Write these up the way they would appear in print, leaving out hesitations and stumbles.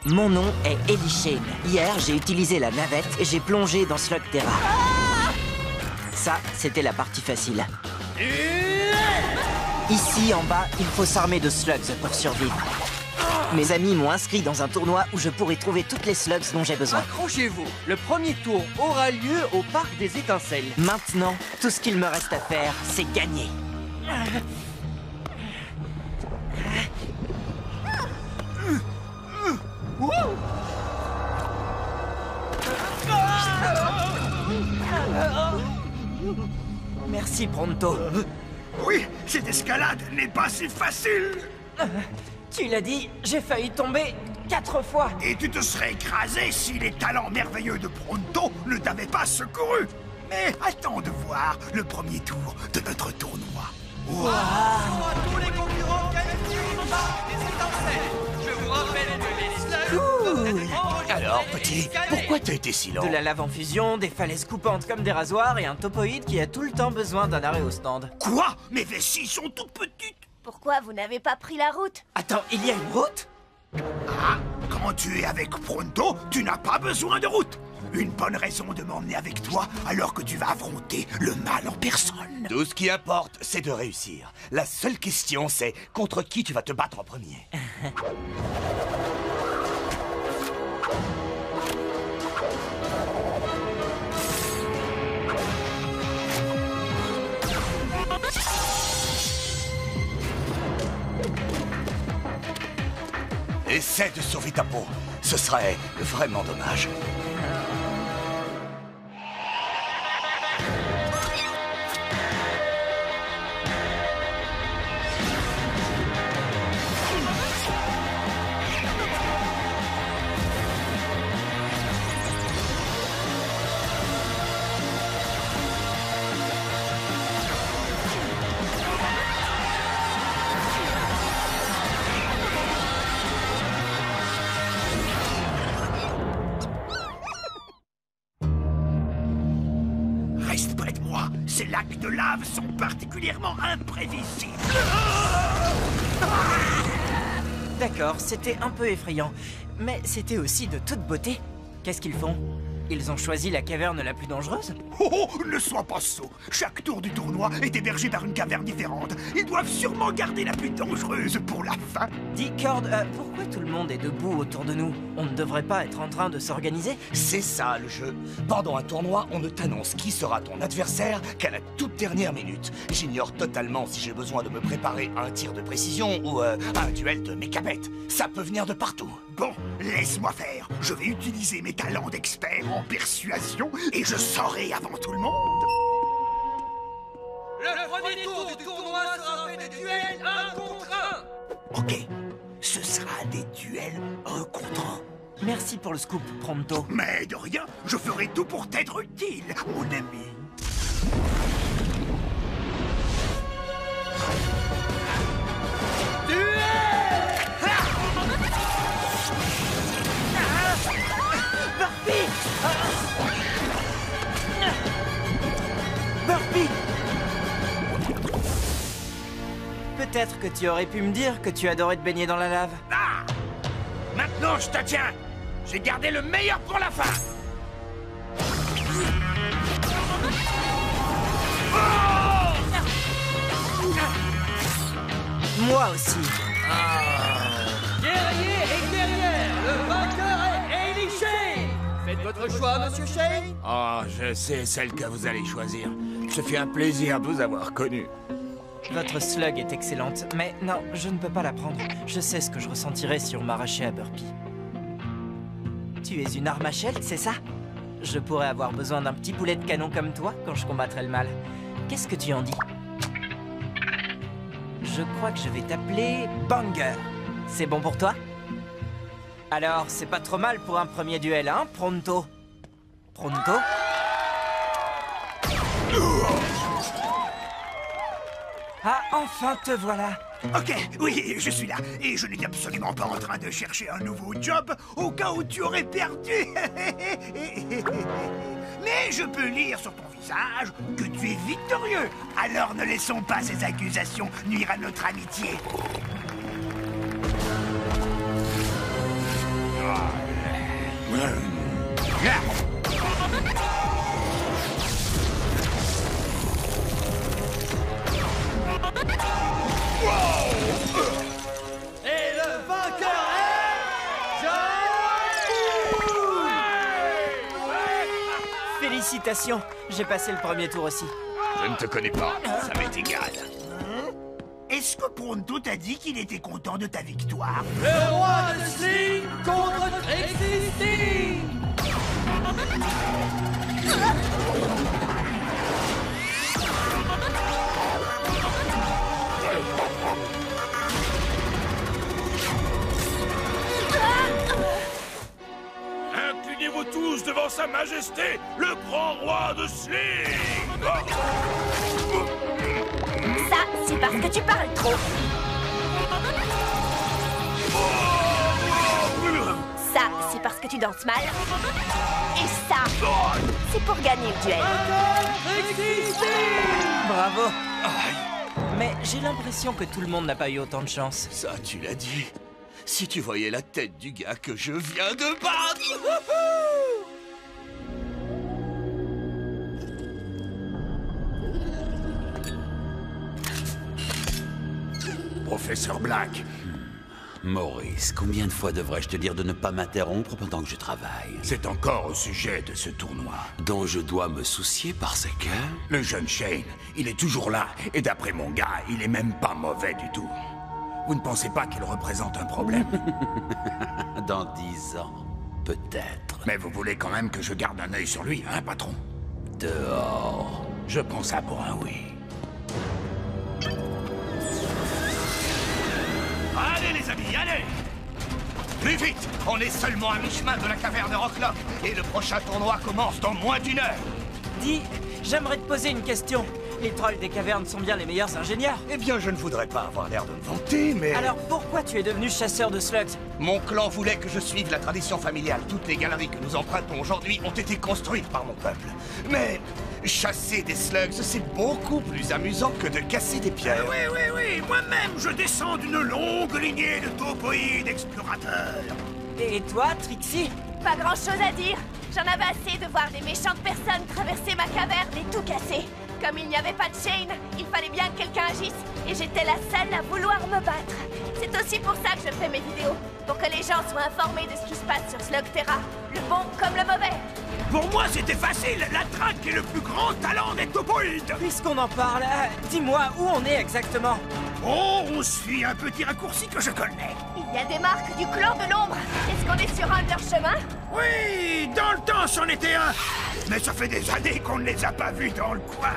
Mon nom est Ellie Shane. Hier, j'ai utilisé la navette et j'ai plongé dans Slugterra. Ça, c'était la partie facile. Ici, en bas, il faut s'armer de slugs pour survivre. Mes amis m'ont inscrit dans un tournoi où je pourrai trouver toutes les slugs dont j'ai besoin. Accrochez-vous, le premier tour aura lieu au Parc des Étincelles. Maintenant, tout ce qu'il me reste à faire, c'est gagner. Merci, Pronto. Oui, cette escalade n'est pas si facile. Tu l'as dit, j'ai failli tomber 4 fois. Et tu te serais écrasé si les talents merveilleux de Pronto ne t'avaient pas secouru. Mais attends de voir le premier tour de notre tournoi. Bonjour à tous les concurrents qualifiés au Parc des Étincelles. Je vous rappelle que les slugs... Alors, petit, pourquoi t'as été si lent? De la lave en fusion, des falaises coupantes comme des rasoirs et un topoïde qui a tout le temps besoin d'un arrêt au stand. Quoi? Mes vessies sont toutes petites. Pourquoi vous n'avez pas pris la route? Attends, il y a une route? Ah, quand tu es avec Pronto, tu n'as pas besoin de route. Une bonne raison de m'emmener avec toi alors que tu vas affronter le mal en personne. Tout ce qui importe, c'est de réussir. La seule question, c'est contre qui tu vas te battre en premier. Essaie de sauver ta peau. Ce serait vraiment dommage. Reste près de moi. Ces lacs de lave sont particulièrement imprévisibles. D'accord, c'était un peu effrayant, mais c'était aussi de toute beauté. Qu'est-ce qu'ils font? Ils ont choisi la caverne la plus dangereuse? Oh, ne sois pas sot. Chaque tour du tournoi est hébergé par une caverne différente. Ils doivent sûrement garder la plus dangereuse pour la fin. Dis, Cord, pourquoi tout le monde est debout autour de nous? On ne devrait pas être en train de s'organiser? C'est ça le jeu. Pendant un tournoi, on ne t'annonce qui sera ton adversaire qu'à la toute dernière minute. J'ignore totalement si j'ai besoin de me préparer à un tir de précision ou à un duel de mécapettes. Ça peut venir de partout. Bon, laisse-moi faire. Je vais utiliser mes talents d'expert en persuasion et je saurai avant tout le monde. Le premier tour du tournoi sera fait de duels 1 contre 1. Ok, ce sera des duels 1 contre 1. Merci pour le scoop, Pronto. Mais de rien, je ferai tout pour t'être utile, mon ami. Burpee! Peut-être que tu aurais pu me dire que tu adorais te baigner dans la lave. Ah! Maintenant, je te tiens. J'ai gardé le meilleur pour la fin. Moi aussi. Guerrier et guerrière, le vainqueur est Ellie Shane. Faites votre choix, monsieur Shane. Oh, je sais celle que vous allez choisir. Ce fut un plaisir de vous avoir connu. Votre slug est excellente, mais non, je ne peux pas la prendre. Je sais ce que je ressentirais si on m'arrachait à Burpee. Tu es une armachelle, c'est ça? Je pourrais avoir besoin d'un petit boulet de canon comme toi quand je combattrai le mal. Qu'est-ce que tu en dis? Je crois que je vais t'appeler Banger. C'est bon pour toi? Alors, c'est pas trop mal pour un premier duel, hein, Pronto? Pronto? Ah, enfin te voilà! Ok, oui, je suis là. Et je n'étais absolument pas en train de chercher un nouveau job au cas où tu aurais perdu. Mais je peux lire sur ton visage que tu es victorieux. Alors ne laissons pas ces accusations nuire à notre amitié. Félicitations, j'ai passé le premier tour aussi. Je ne te connais pas, ça m'est égal. Est-ce que Pronto t'a dit qu'il était content de ta victoire? Le roi de Sling contre Trixie Sting. Inclinez-vous tous devant sa majesté, le grand roi de Sling. Ça, c'est parce que tu parles trop. Ça, c'est parce que tu danses mal. Et ça, c'est pour gagner le duel. Bravo. Mais j'ai l'impression que tout le monde n'a pas eu autant de chance. Ça, tu l'as dit. Si tu voyais la tête du gars que je viens de battre. Professeur Black, Maurice, combien de fois devrais-je te dire de ne pas m'interrompre pendant que je travaille? c'est encore au sujet de ce tournoi. Dont je dois me soucier parce que... Le jeune Shane, il est toujours là, et d'après mon gars, il est même pas mauvais du tout. Vous ne pensez pas qu'il représente un problème? Dans 10 ans, peut-être. Mais vous voulez quand même que je garde un œil sur lui, hein, patron? Dehors. Je prends ça pour un oui. Allez les amis, allez! Plus vite! On est seulement à mi-chemin de la caverne Rocklock et le prochain tournoi commence dans moins d'1 heure. Dis, j'aimerais te poser une question. Les trolls des cavernes sont bien les meilleurs ingénieurs. Eh bien, je ne voudrais pas avoir l'air de me vanter, mais... Alors pourquoi tu es devenu chasseur de slugs? Mon clan voulait que je suive la tradition familiale. Toutes les galeries que nous empruntons aujourd'hui ont été construites par mon peuple. Mais chasser des slugs, c'est beaucoup plus amusant que de casser des pierres. Oui, moi-même, je descends d'une longue lignée de topoïdes explorateurs. Et toi, Trixie? Pas grand-chose à dire. J'en avais assez de voir des méchantes personnes traverser ma caverne et tout casser. Comme il n'y avait pas de Shane, il fallait bien que quelqu'un agisse. Et j'étais la seule à vouloir me battre. C'est aussi pour ça que je fais mes vidéos. Pour que les gens soient informés de ce qui se passe sur Slugterra. Le bon comme le mauvais. Pour moi, c'était facile. La traque est le plus grand talent des topoïdes. Puisqu'on en parle, dis-moi où on est exactement. Oh, on suit un petit raccourci que je connais. Il y a des marques du clan de l'ombre. Est-ce qu'on est sur un de leurs chemins? Oui, dans le temps, c'en était un. Mais ça fait des années qu'on ne les a pas vus dans le coin.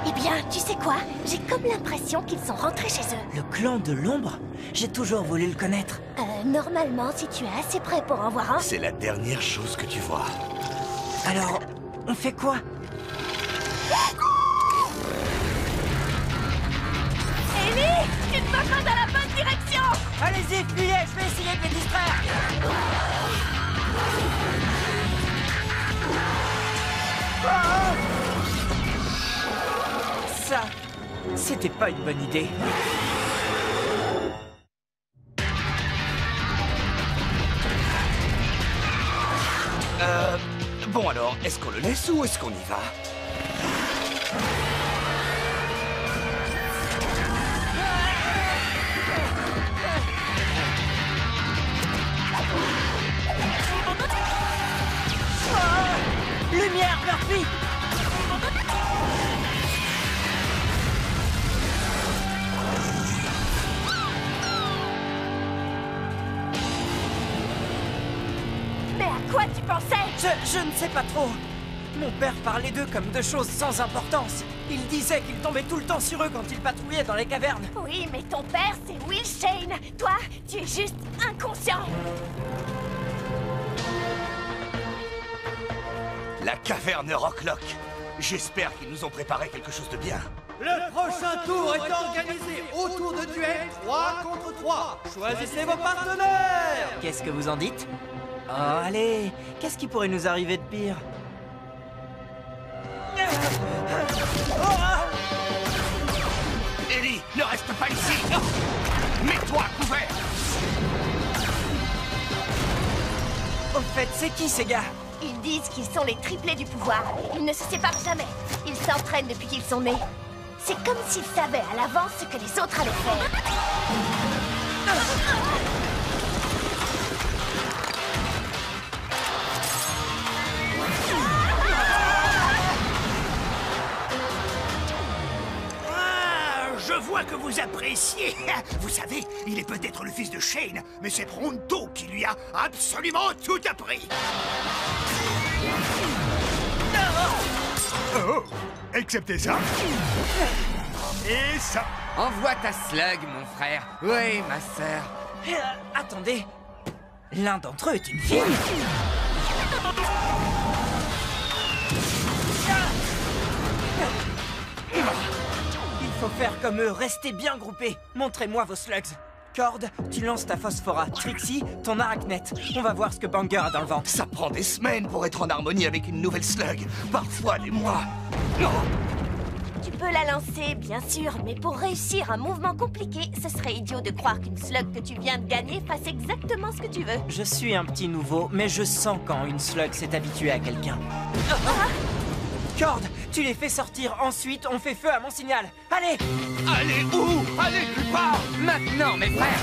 Eh bien, tu sais quoi? J'ai comme l'impression qu'ils sont rentrés chez eux. Le clan de l'ombre? J'ai toujours voulu le connaître. Normalement, si tu es assez prêt pour en voir un... C'est la dernière chose que tu vois. Alors, on fait quoi? Ellie, tu te vas pas dans la bonne direction! Allez-y, fuyez, je vais essayer de les distraire. Ça, c'était pas une bonne idée. Bon alors, est-ce qu'on le laisse ou est-ce qu'on y va? Lumière, Murphy! Mais à quoi tu pensais? Je ne sais pas trop. Mon père parlait d'eux comme de choses sans importance. Il disait qu'il tombait tout le temps sur eux quand ils patrouillaient dans les cavernes. Oui, mais ton père, c'est Will Shane. Toi, tu es juste inconscient. La caverne Rocklock. J'espère qu'ils nous ont préparé quelque chose de bien. Le prochain tour est organisé autour de duel 3 contre 3. Choisissez vos partenaires. Qu'est-ce que vous en dites? Oh, allez, qu'est-ce qui pourrait nous arriver de pire? Ellie, ne reste pas ici. Non. Mets-toi à couvert. Au fait, c'est qui ces gars? Ils disent qu'ils sont les triplés du pouvoir. Ils ne se séparent jamais. Ils s'entraînent depuis qu'ils sont nés. C'est comme s'ils savaient à l'avance ce que les autres allaient faire. que vous appréciez. Vous savez, il est peut-être le fils de Shane, mais c'est Pronto qui lui a absolument tout appris. Oh, excepté ça. Et ça. Envoie ta slug, mon frère. Oui, ma sœur. Attendez. L'un d'entre eux est une fille. Il faut faire comme eux, restez bien groupés. Montrez-moi vos slugs. Cord, tu lances ta phosphora. Trixie, ton arachnette. On va voir ce que Banger a dans le ventre. Ça prend des semaines pour être en harmonie avec une nouvelle slug. Parfois des mois. Non. Tu peux la lancer, bien sûr, mais pour réussir un mouvement compliqué, ce serait idiot de croire qu'une slug que tu viens de gagner fasse exactement ce que tu veux. Je suis un petit nouveau, mais je sens quand une slug s'est habituée à quelqu'un. Cord, tu les fais sortir, ensuite on fait feu à mon signal. Allez! Allez où? Allez nulle part. Maintenant, mes frères.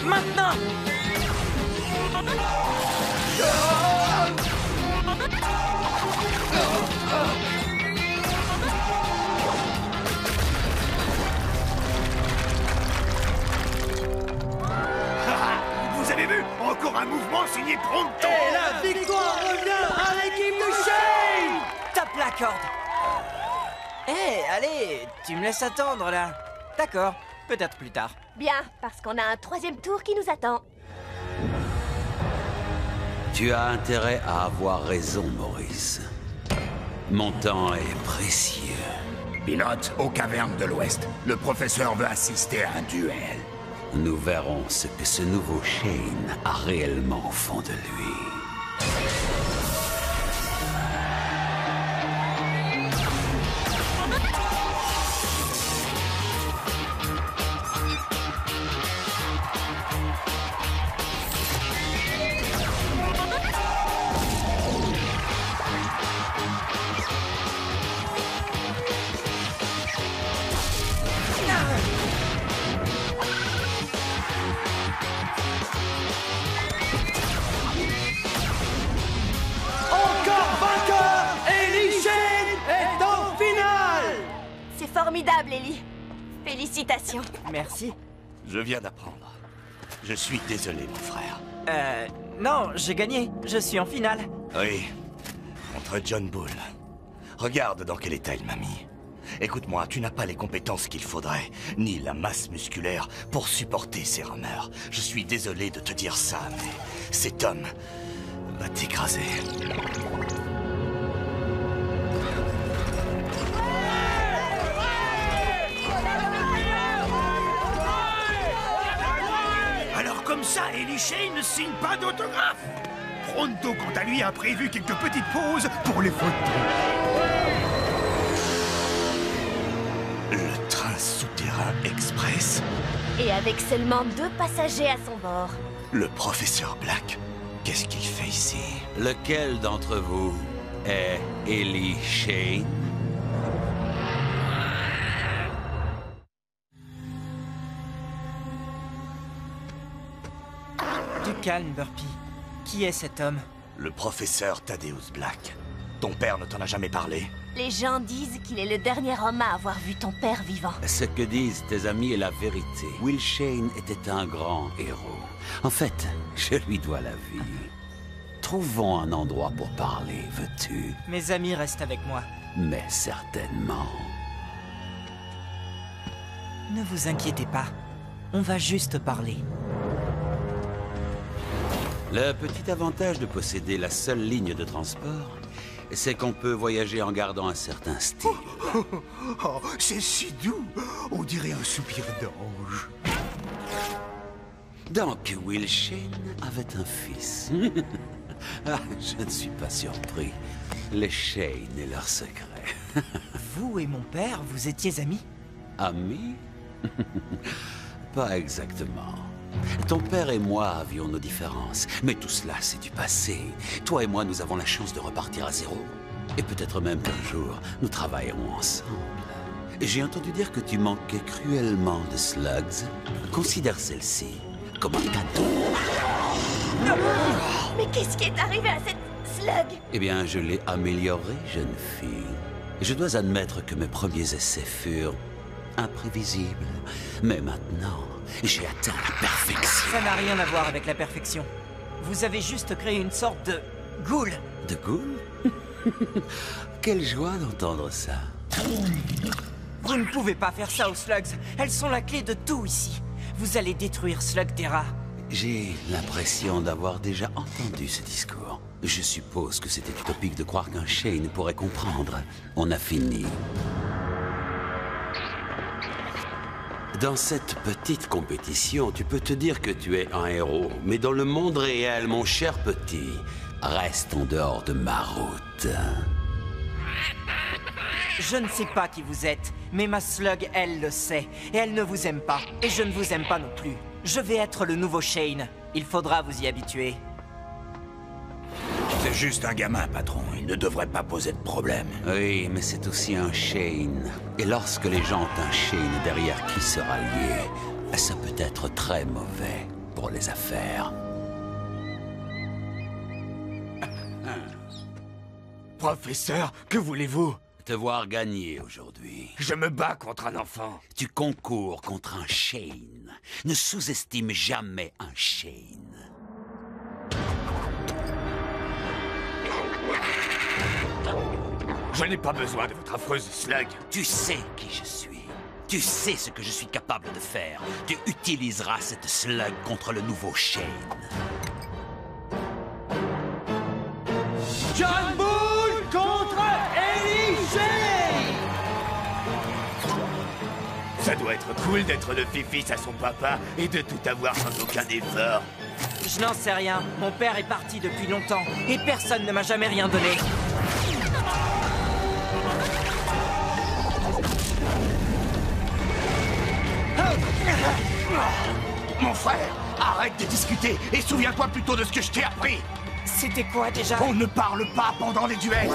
Maintenant! Vous avez vu? Encore un mouvement signé Pronto. Et la victoire revient à l'équipe de Shane! Tape la corde. Allez, tu me laisses attendre là. D'accord, peut-être plus tard. Bien, parce qu'on a un troisième tour qui nous attend. Tu as intérêt à avoir raison, Maurice. Mon temps est précieux. Pilote aux cavernes de l'Ouest. Le professeur veut assister à un duel. Nous verrons ce que ce nouveau Shane a réellement au fond de lui. Formidable, Ellie. Félicitations. Merci. Je viens d'apprendre. Je suis désolé, mon frère. Non, j'ai gagné. Je suis en finale. Oui, contre John Bull. Regarde dans quel état il m'a mis. Écoute-moi, tu n'as pas les compétences qu'il faudrait, ni la masse musculaire pour supporter ces rameurs. Je suis désolé de te dire ça, mais cet homme va t'écraser. Alors comme ça, Ellie Shane ne signe pas d'autographe. Pronto, quant à lui, a prévu quelques petites pauses pour les photos. Le train souterrain express. Et avec seulement 2 passagers à son bord. Le professeur Black, qu'est-ce qu'il fait ici? Lequel d'entre vous est Ellie Shane? Du calme, Burpee. Qui est cet homme? Le professeur Thaddeus Black. Ton père ne t'en a jamais parlé? Les gens disent qu'il est le dernier homme à avoir vu ton père vivant. Ce que disent tes amis est la vérité. Will Shane était un grand héros. En fait, je lui dois la vie. Trouvons un endroit pour parler, veux-tu? Mes amis restent avec moi. Mais certainement. Ne vous inquiétez pas. On va juste parler. Le petit avantage de posséder la seule ligne de transport, c'est qu'on peut voyager en gardant un certain style. Oh, c'est si doux. On dirait un soupir d'ange. Donc, Will Shane avait un fils. Ah, je ne suis pas surpris. Les Shane et leurs secrets. Vous et mon père, vous étiez amis? Amis? Pas exactement. Ton père et moi avions nos différences, mais tout cela, c'est du passé. Toi et moi, nous avons la chance de repartir à zéro. Et peut-être même qu'un jour, nous travaillerons ensemble. J'ai entendu dire que tu manquais cruellement de slugs. Considère celle-ci comme un cadeau. Mais qu'est-ce qui est arrivé à cette Slug! Eh bien, je l'ai amélioré, jeune fille. Je dois admettre que mes premiers essais furent imprévisibles. Mais maintenant, j'ai atteint la perfection. Ça n'a rien à voir avec la perfection. Vous avez juste créé une sorte de ghoul. De ghoul? Quelle joie d'entendre ça. Vous ne pouvez pas faire ça aux Slugs. Elles sont la clé de tout ici. Vous allez détruire Slugterra. J'ai l'impression d'avoir déjà entendu ce discours. Je suppose que c'était utopique de croire qu'un Shane pourrait comprendre. On a fini. Dans cette petite compétition, tu peux te dire que tu es un héros. Mais dans le monde réel, mon cher petit, reste en dehors de ma route. Je ne sais pas qui vous êtes, mais ma Slug, elle le sait. Et elle ne vous aime pas. Et je ne vous aime pas non plus. Je vais être le nouveau Shane. Il faudra vous y habituer. C'est juste un gamin, patron. Il ne devrait pas poser de problème. Oui, mais c'est aussi un Shane. Et lorsque les gens ont un Shane derrière qui se rallier, ça peut être très mauvais pour les affaires. Professeur, que voulez-vous? Te voir gagner aujourd'hui. Je me bats contre un enfant. Tu concours contre un Shane. Ne sous-estime jamais un Shane. Je n'ai pas besoin de votre affreuse Slug. Tu sais qui je suis. Tu sais ce que je suis capable de faire. Tu utiliseras cette Slug contre le nouveau Shane. John Bull contre Ellie Shane! Ça doit être cool d'être le fils à son papa et de tout avoir sans aucun effort. Je n'en sais rien. Mon père est parti depuis longtemps. Et personne ne m'a jamais rien donné. Mon frère, arrête de discuter et souviens-toi plutôt de ce que je t'ai appris. C'était quoi déjà? On ne parle pas pendant les duels.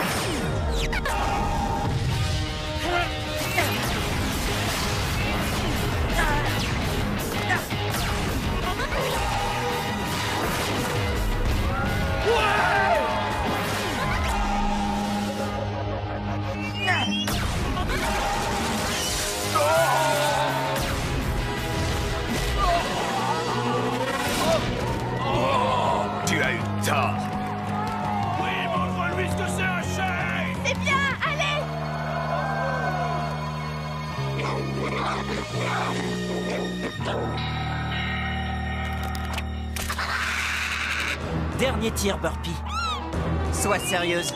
Tu as eu tort. Oui, montre-lui ce que c'est un Shane! C'est bien, allez! Dernier tir, Burpee. Sois sérieuse.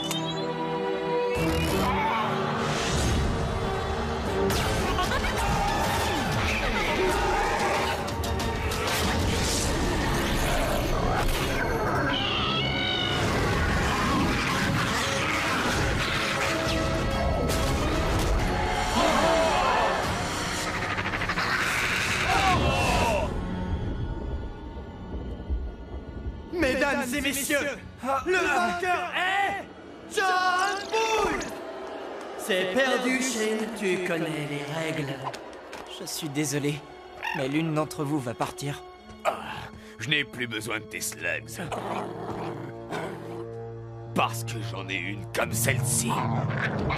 Mesdames et messieurs, le vainqueur est John Bull! C'est perdu, Shane. Tu connais les règles. Je suis désolé, mais l'une d'entre vous va partir. Je n'ai plus besoin de tes slugs. Parce que j'en ai une comme celle-ci.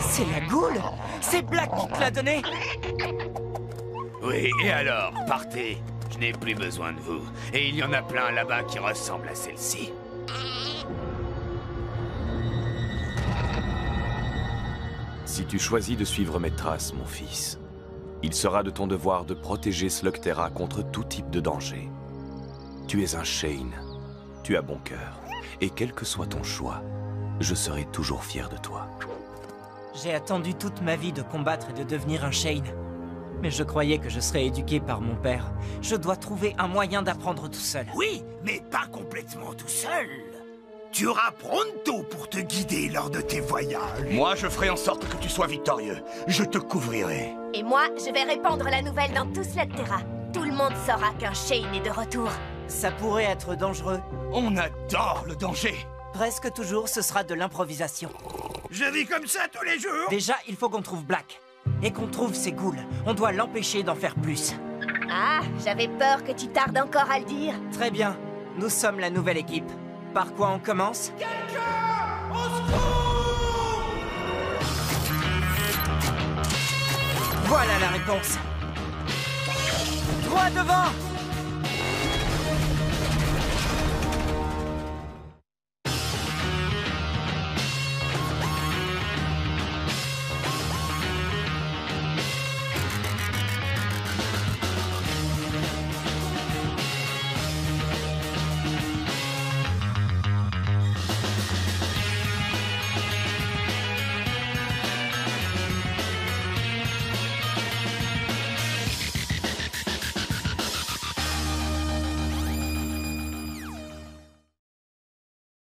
C'est la Ghoul? C'est Black qui te l'a donnée? Oui, et alors, partez. Je n'ai plus besoin de vous. Et il y en a plein là-bas qui ressemblent à celle-ci. Si tu choisis de suivre mes traces, mon fils, il sera de ton devoir de protéger Slugterra contre tout type de danger. Tu es un Shane. Tu as bon cœur. Et quel que soit ton choix, je serai toujours fier de toi. J'ai attendu toute ma vie de combattre et de devenir un Shane. Mais je croyais que je serais éduqué par mon père. Je dois trouver un moyen d'apprendre tout seul. Oui, mais pas complètement tout seul. Tu auras Pronto pour te guider lors de tes voyages. Moi, je ferai en sorte que tu sois victorieux. Je te couvrirai. Et moi, je vais répandre la nouvelle dans tout Slugterra. Tout le monde saura qu'un Shane est de retour. Ça pourrait être dangereux. On adore le danger. Presque toujours, ce sera de l'improvisation. Je vis comme ça tous les jours. Déjà, il faut qu'on trouve Black. Et qu'on trouve ses ghouls. On doit l'empêcher d'en faire plus. Ah, j'avais peur que tu tardes encore à le dire. Très bien. Nous sommes la nouvelle équipe. Par quoi on commence? Quelqu'un Voilà la réponse. Droit devant!